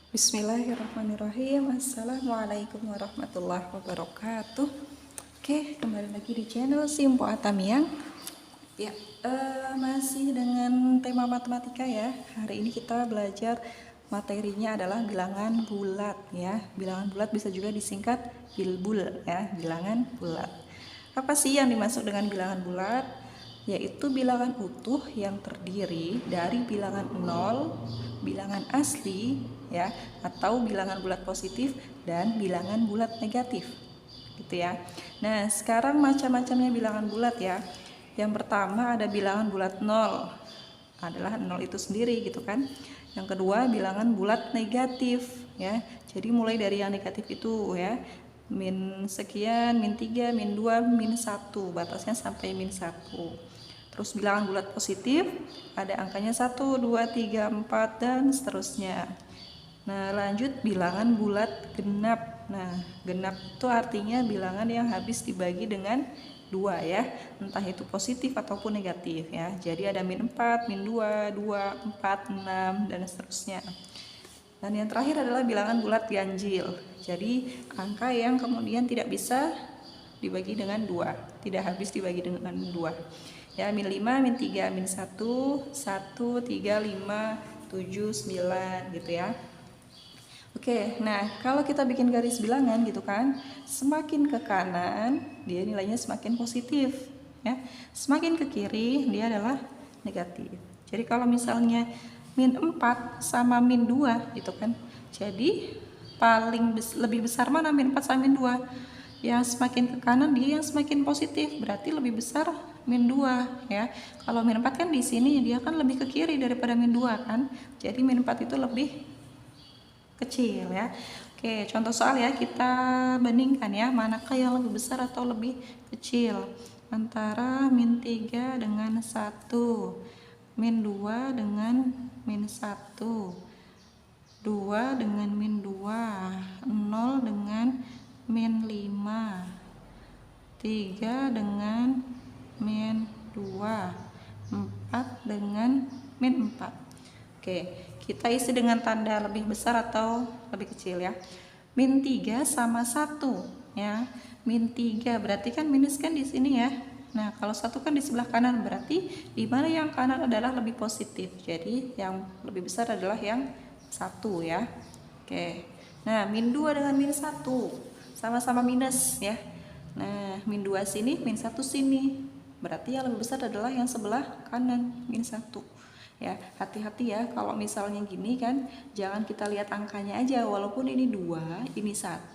Bismillahirrahmanirrahim. Assalamualaikum warahmatullahi wabarakatuh. Oke, kembali lagi di channel Simpo Atamiang. Ya, masih dengan tema matematika ya. Hari ini kita belajar materinya adalah bilangan bulat ya. Bilangan bulat bisa juga disingkat bilbul ya, bilangan bulat. Apa sih yang dimaksud dengan bilangan bulat? Yaitu bilangan utuh yang terdiri dari bilangan 0, bilangan asli ya, atau bilangan bulat positif dan bilangan bulat negatif. Gitu ya. Nah, sekarang macam-macamnya bilangan bulat ya. Yang pertama ada bilangan bulat 0. Adalah 0 itu sendiri gitu kan. Yang kedua bilangan bulat negatif ya. Jadi mulai dari yang negatif itu ya, min sekian, min 3, min 2, min 1, batasnya sampai min 1. Terus bilangan bulat positif ada angkanya 1, 2, 3, 4 dan seterusnya. Nah, lanjut bilangan bulat genap. Nah, genap itu artinya bilangan yang habis dibagi dengan 2 ya, entah itu positif ataupun negatif ya. Jadi ada min 4, min 2, 2, 4, 6 dan seterusnya. Dan yang terakhir adalah bilangan bulat ganjil. Jadi angka yang kemudian tidak bisa dibagi dengan 2, tidak habis dibagi dengan 2. Ya, min 5, min 3, min 1, 1, 3, 5, 7, 9 gitu ya. Oke, nah kalau kita bikin garis bilangan gitu kan, semakin ke kanan dia nilainya semakin positif ya. Semakin ke kiri dia adalah negatif. Jadi kalau misalnya min 4 sama min 2 gitu kan. Jadi lebih besar mana min 4 sama min 2? Yang semakin ke kanan dia yang semakin positif, berarti lebih besar min 2 ya. Kalau min 4 kan di sini dia kan lebih ke kiri daripada min 2 kan. Jadi min 4 itu lebih kecil ya. Oke, contoh soal ya, kita bandingkan ya, manakah yang lebih besar atau lebih kecil antara min 3 dengan 1, min 2 dengan min 1, 2 dengan min 2, 0 dengan min 5, 3 dengan min 2, 4 dengan min 4. Oke, kita isi dengan tanda lebih besar atau lebih kecil ya. Min 3 sama 1 ya. Min 3 berarti kan minus kan di sini ya. Nah, kalau 1 kan di sebelah kanan, berarti di mana yang kanan adalah lebih positif. Jadi yang lebih besar adalah yang 1 ya. Oke. Nah, min 2 dengan min 1 sama-sama minus ya. Nah, min 2 sini, min 1 sini. Berarti yang lebih besar adalah yang sebelah kanan, min 1. Ya, hati-hati ya kalau misalnya gini kan, jangan kita lihat angkanya aja. Walaupun ini 2, ini 1,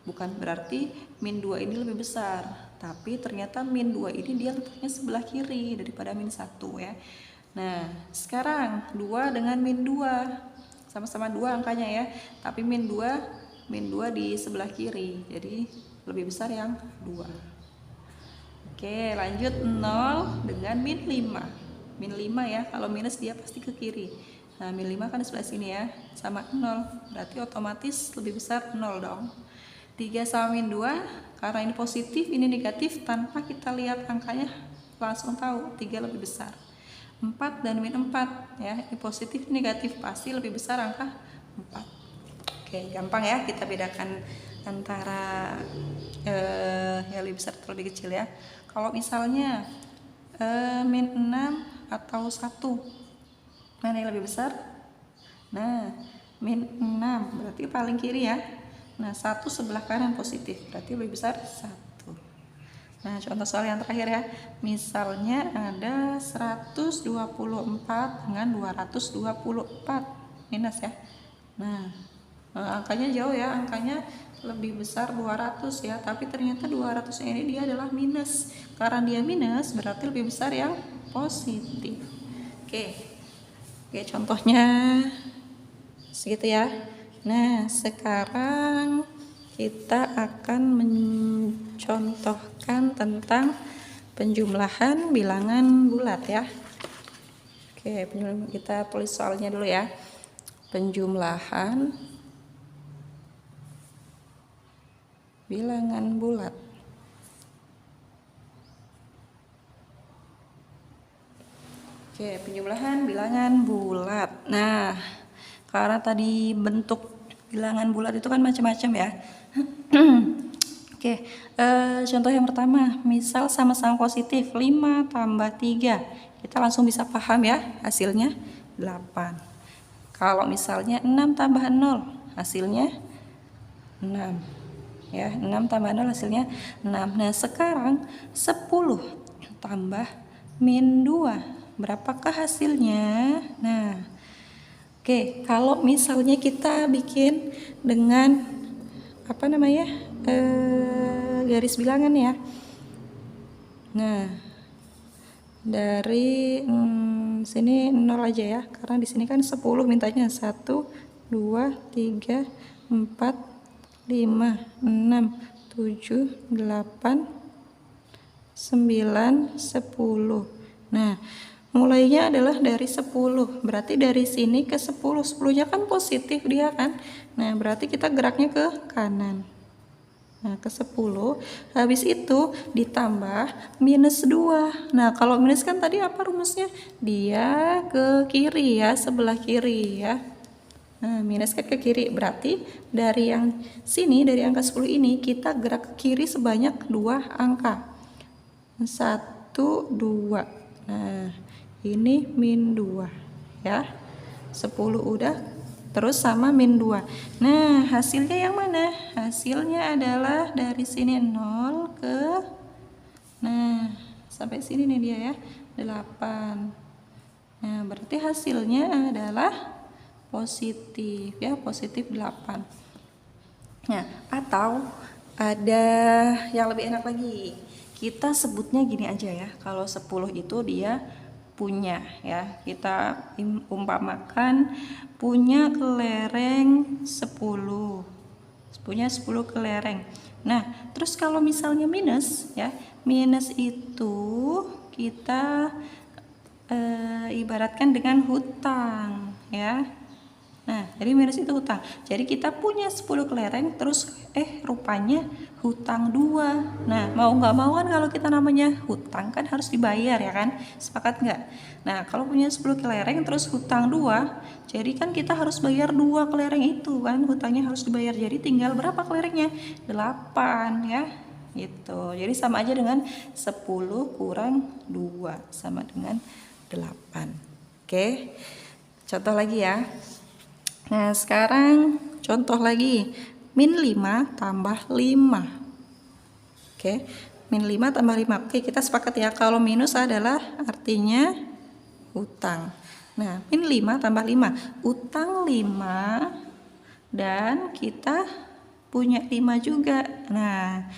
bukan berarti min 2 ini lebih besar. Tapi ternyata min 2 ini dia letaknya sebelah kiri daripada min 1 ya. Nah, sekarang 2 dengan min 2. Sama-sama 2 angkanya ya. Tapi min 2 di sebelah kiri. Jadi lebih besar yang 2. Oke, lanjut 0 dengan min 5. Min 5 ya, kalau minus dia pasti ke kiri. Nah, min 5 kan di sebelah sini ya, sama 0. Berarti otomatis lebih besar 0 dong. 3 sama min 2, karena ini positif, ini negatif, tanpa kita lihat angkanya langsung tahu 3 lebih besar. 4 dan min 4 ya, ini positif, ini negatif, pasti lebih besar angka 4. Oke, gampang ya kita bedakan antara yang lebih besar atau lebih kecil ya. Kalau misalnya min 6 atau 1, mana yang lebih besar? Nah, min 6 berarti paling kiri ya. Nah, 1 sebelah kanan positif, berarti lebih besar 1. Nah, contoh soal yang terakhir ya. Misalnya ada 124 dengan 224 minus ya. Nah, angkanya jauh ya, angkanya lebih besar 200 ya, tapi ternyata 200 ini dia adalah minus. Karena dia minus berarti lebih besar yang positif. Oke, contohnya segitu ya. Nah, sekarang kita akan mencontohkan tentang penjumlahan bilangan bulat ya. Oke, kita tulis soalnya dulu ya. Penjumlahan bilangan bulat. Oke, penjumlahan bilangan bulat. Nah, Karena tadi bentuk bilangan bulat itu kan macam-macam ya. Oke, contoh yang pertama, misal sama-sama positif 5 tambah 3. Kita langsung bisa paham ya, hasilnya 8. Kalau misalnya 6 tambah 0, hasilnya 6. Ya, 6 tambah 0 hasilnya 6. Nah, sekarang 10 tambah min 2. Berapakah hasilnya? Nah, oke, kalau misalnya kita bikin dengan apa namanya? Garis bilangan ya. Nah, dari sini 0 aja ya, karena di sini kan 10 mintanya 1 2 3 4 5 6 7 8 9 10. Nah, mulainya adalah dari 10. Berarti dari sini ke 10. 10-nya kan positif dia kan. Nah, berarti kita geraknya ke kanan. Nah, ke 10. Habis itu ditambah minus 2. Nah, kalau minus kan tadi apa rumusnya? Dia ke kiri ya, sebelah kiri ya. Nah, minus kan ke kiri. Berarti dari yang sini, dari angka 10 ini, kita gerak ke kiri sebanyak 2 angka. 1, 2. Nah, ini min 2 ya. 10 udah, terus sama min 2. Nah, hasilnya yang mana? Hasilnya adalah dari sini 0 ke, nah, sampai sini nih dia ya, 8. Nah, berarti hasilnya adalah positif ya, positif 8. Nah, atau ada yang lebih enak lagi. Kita sebutnya gini aja ya, kalau 10 itu dia punya ya, kita umpamakan punya kelereng 10, punya 10 kelereng. Nah, terus kalau misalnya minus ya, minus itu kita ibaratkan dengan hutang ya. Nah, jadi minus itu hutang. Jadi kita punya 10 kelereng, terus rupanya hutang 2. Nah, mau nggak mau kan kalau kita namanya hutang kan harus dibayar ya kan? Sepakat nggak? Nah, kalau punya 10 kelereng terus hutang 2, jadi kan kita harus bayar 2 kelereng itu kan, hutangnya harus dibayar. Jadi tinggal berapa kelerengnya? 8 ya. Gitu. Jadi sama aja dengan 10 kurang 2 sama dengan 8. Oke. Contoh lagi ya. Nah, sekarang contoh lagi. Min 5 tambah 5. Oke, min 5 tambah 5. Oke, kita sepakat ya, kalau minus adalah artinya utang. Nah, min 5 tambah 5. Utang 5 dan kita punya 5 juga. Nah,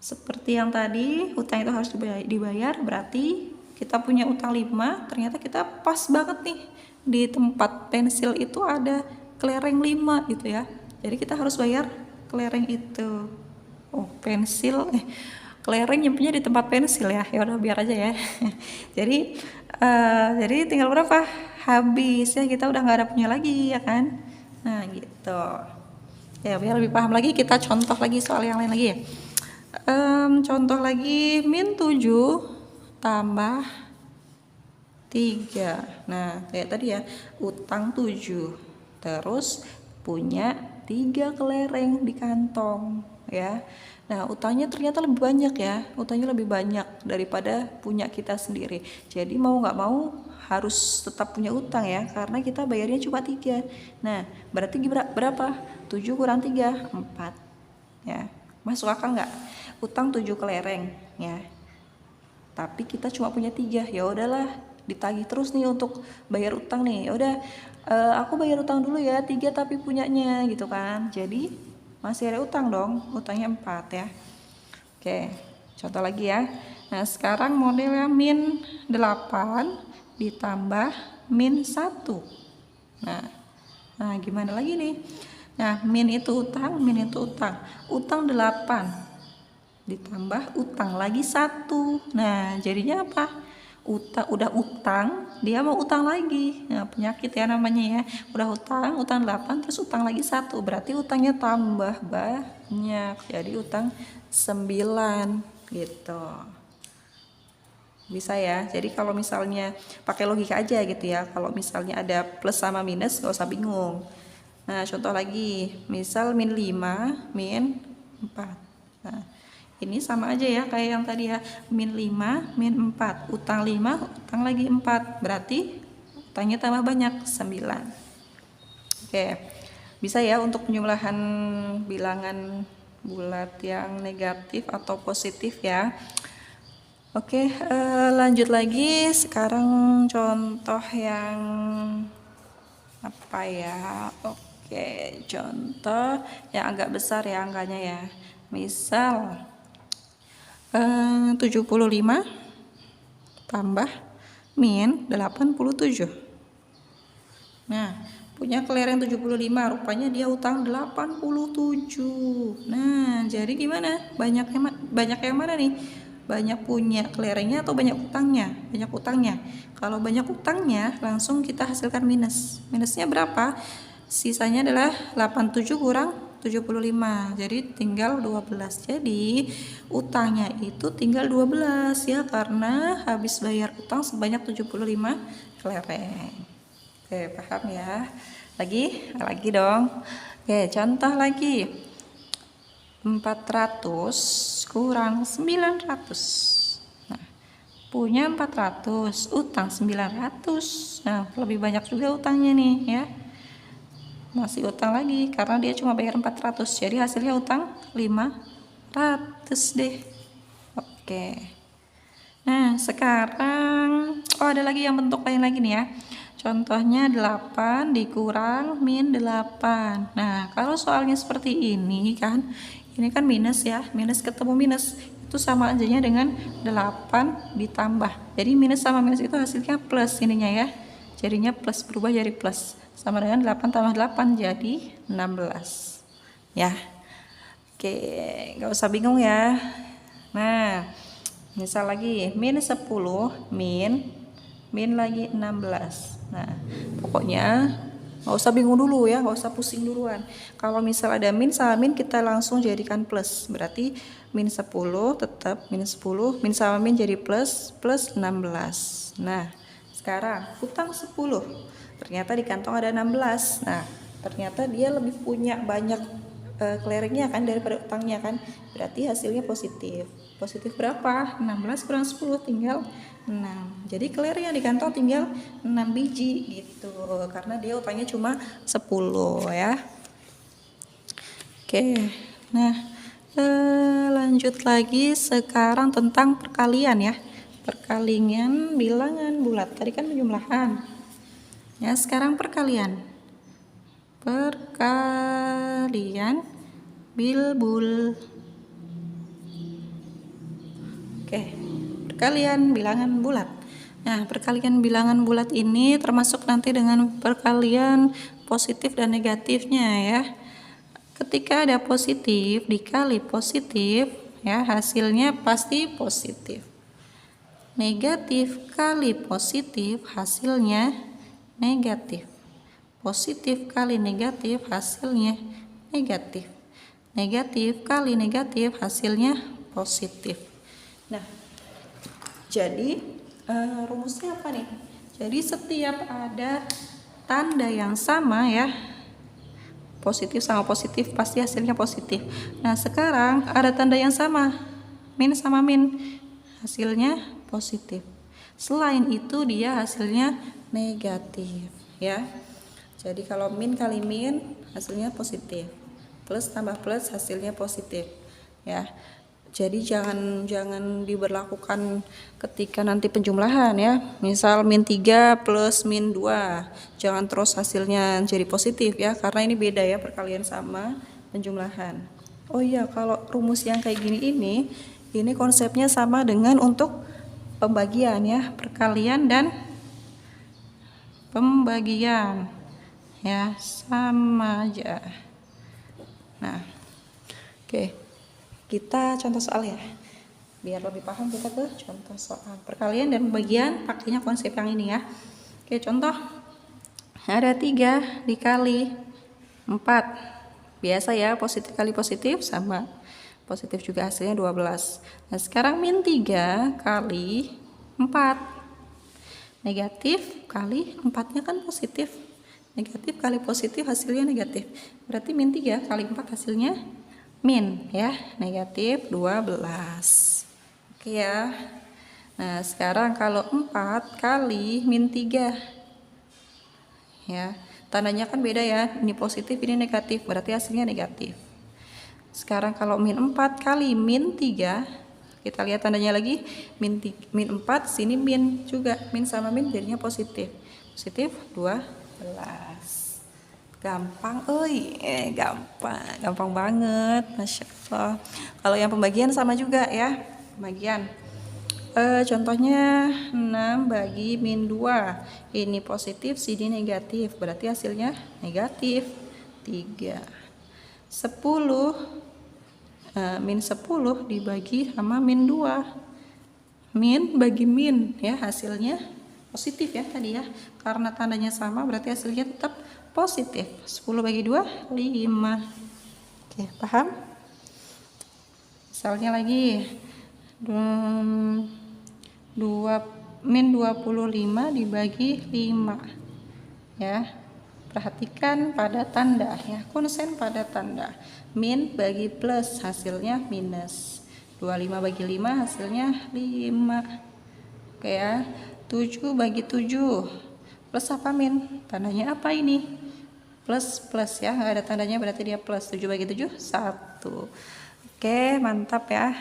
seperti yang tadi, utang itu harus dibayar, berarti kita punya utang 5, ternyata kita pas banget nih. Di tempat pensil itu ada kelereng 5 gitu ya. Jadi kita harus bayar kelereng itu. Oh, pensil kelereng nyimpennya di tempat pensil ya. Ya udah biar aja ya. Jadi tinggal berapa? Habis ya, kita udah nggak ada punya lagi ya kan. Nah, gitu. Ya, biar lebih paham lagi kita contoh lagi soal yang lain lagi ya. Contoh lagi, min 7 tambah 3. Nah, kayak tadi ya, utang 7, terus punya 3 kelereng di kantong ya. Nah, utangnya ternyata lebih banyak ya, utangnya lebih banyak daripada punya kita sendiri. Jadi mau nggak mau harus tetap punya utang ya, karena kita bayarnya cuma 3. Nah, berarti berapa? 7 kurang 3, 4 ya. Masuk akal nggak? Utang 7 kelereng ya, tapi kita cuma punya 3. Ya udahlah, ditagih terus nih untuk bayar utang nih. Ya udah, aku bayar utang dulu ya 3 tapi punyanya gitu kan. Jadi masih ada utang dong, utangnya 4 ya. Oke, contoh lagi ya. Nah, sekarang modelnya min 8 ditambah min 1. Nah, gimana lagi nih? Nah, min itu utang, min itu utang. Utang 8 ditambah utang lagi 1. Nah, jadinya apa? Udah utang, dia mau utang lagi. Nah, penyakit ya namanya ya. Udah utang 8 terus utang lagi 1. Berarti utangnya tambah banyak. Jadi utang 9 gitu. Bisa ya. Jadi kalau misalnya pakai logika aja gitu ya, kalau misalnya ada plus sama minus gak usah bingung. Nah contoh lagi, misal min 5 min 4. Nah ini sama aja ya kayak yang tadi ya, min 5 min 4, utang 5 utang lagi 4, berarti utangnya tambah banyak 9. Oke, bisa ya untuk penjumlahan bilangan bulat yang negatif atau positif ya. Oke, lanjut lagi. Sekarang contoh yang apa ya? Oke, contoh yang agak besar ya angkanya ya. Misal 75 tambah min 87. Nah, punya kelereng 75, rupanya dia utang 87. Nah, jadi gimana? Banyak yang mana nih? Banyak punya kelerengnya atau banyak utangnya? Banyak utangnya. Kalau banyak utangnya, langsung kita hasilkan minus. Minusnya berapa? Sisanya adalah 87 kurang 75. Jadi tinggal 12. Jadi utangnya itu tinggal 12 ya, karena habis bayar utang sebanyak 75 kelereng. Oke, paham ya? Lagi dong. Oke, contoh lagi. 400 kurang 900. Nah, punya 400, utang 900. Nah, lebih banyak juga utangnya nih ya. Masih utang lagi karena dia cuma bayar 400. Jadi hasilnya utang 500 deh. Oke. Nah, sekarang ada lagi yang bentuk lain lagi nih ya. Contohnya 8 dikurang min 8. Nah, kalau soalnya seperti ini kan, ini kan minus ya, minus ketemu minus, itu sama aja dengan 8 ditambah. Jadi minus sama minus itu hasilnya plus ininya ya. Jadinya plus, berubah jadi plus. Sama dengan 8 tambah 8 jadi 16. Ya. Oke, gak usah bingung ya. Nah, misal lagi min 10 min lagi 16. Nah, pokoknya nggak usah bingung dulu ya, nggak usah pusing duluan. Kalau misal ada min sama min kita langsung jadikan plus, berarti min 10 tetap min 10, min sama min jadi plus 16. Nah, sekarang utang 10, ternyata di kantong ada 16. Nah, ternyata dia lebih punya banyak kelerengnya kan daripada utangnya kan, berarti hasilnya positif. Positif berapa? 16 kurang 10 tinggal 6. Jadi kelereng yang di kantong tinggal 6 biji gitu, karena dia utangnya cuma 10 ya. Oke, nah lanjut lagi sekarang tentang perkalian ya. Perkalian bilangan bulat, tadi kan penjumlahan ya, sekarang perkalian bilbul. Oke, perkalian bilangan bulat. Nah, perkalian bilangan bulat ini termasuk nanti dengan perkalian positif dan negatifnya ya. Ketika ada positif dikali positif ya, hasilnya pasti positif. Negatif kali positif hasilnya negatif. Positif kali negatif hasilnya negatif. Negatif kali negatif hasilnya positif. Nah, jadi rumusnya apa nih? Jadi setiap ada tanda yang sama ya, positif sama positif pasti hasilnya positif. Nah, sekarang ada tanda yang sama, min sama min, hasilnya positif. Selain itu dia hasilnya negatif ya. Jadi kalau min kali min hasilnya positif, plus tambah plus hasilnya positif ya. Jadi jangan diberlakukan ketika nanti penjumlahan ya. Misal min 3 plus min 2, jangan terus hasilnya jadi positif ya, karena ini beda ya, perkalian sama penjumlahan. Oh iya, kalau rumus yang kayak gini ini konsepnya sama dengan untuk pembagian ya, perkalian dan pembagian ya, sama aja. Nah, oke, kita contoh soal ya, biar lebih paham kita ke contoh soal perkalian dan pembagian pakainya konsep yang ini ya. Oke, contoh ada 3 dikali 4, biasa ya, positif kali positif sama positif juga hasilnya 12. Nah, sekarang min 3 kali 4. Negatif kali 4-nya kan positif. Negatif kali positif hasilnya negatif. Berarti min 3 kali 4 hasilnya min ya, negatif 12. Oke ya. Nah, sekarang kalau 4 kali min 3 ya, tandanya kan beda ya, ini positif ini negatif, berarti hasilnya negatif. Sekarang kalau min 4 kali min 3, kita lihat tandanya lagi, min 4, sini min juga, min sama min jadinya positif. Positif 12. Gampang, gampang banget, Masya Allah. Kalau yang pembagian sama juga ya, pembagian. Contohnya 6 bagi min 2, ini positif, sini negatif, berarti hasilnya negatif 3. 10 min 10 dibagi sama min 2, min bagi min ya, hasilnya positif ya tadi ya, karena tandanya sama berarti hasilnya tetap positif. 10 bagi 2 5. Oke, paham? Misalnya lagi 2 min 25 dibagi 5 ya, perhatikan pada tanda ya, konsen pada tanda, min bagi plus hasilnya minus, 25 bagi 5 hasilnya 5. Oke ya, 7 bagi 7 plus apa min, tandanya apa ini, plus ya, nggak ada tandanya berarti dia plus. 7 bagi 7 1. Oke, mantap ya,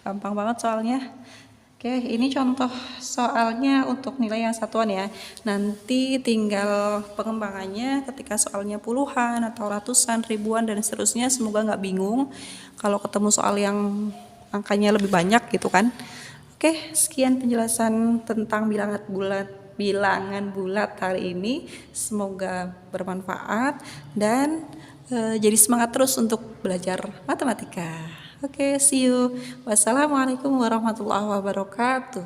gampang banget soalnya. Oke, ini contoh soalnya untuk nilai yang satuan ya. Nanti tinggal pengembangannya ketika soalnya puluhan atau ratusan, ribuan dan seterusnya. Semoga nggak bingung kalau ketemu soal yang angkanya lebih banyak gitu kan. Oke, sekian penjelasan tentang bilangan bulat hari ini. Semoga bermanfaat dan jadi semangat terus untuk belajar matematika. Oke, see you. Wassalamualaikum warahmatullahi wabarakatuh.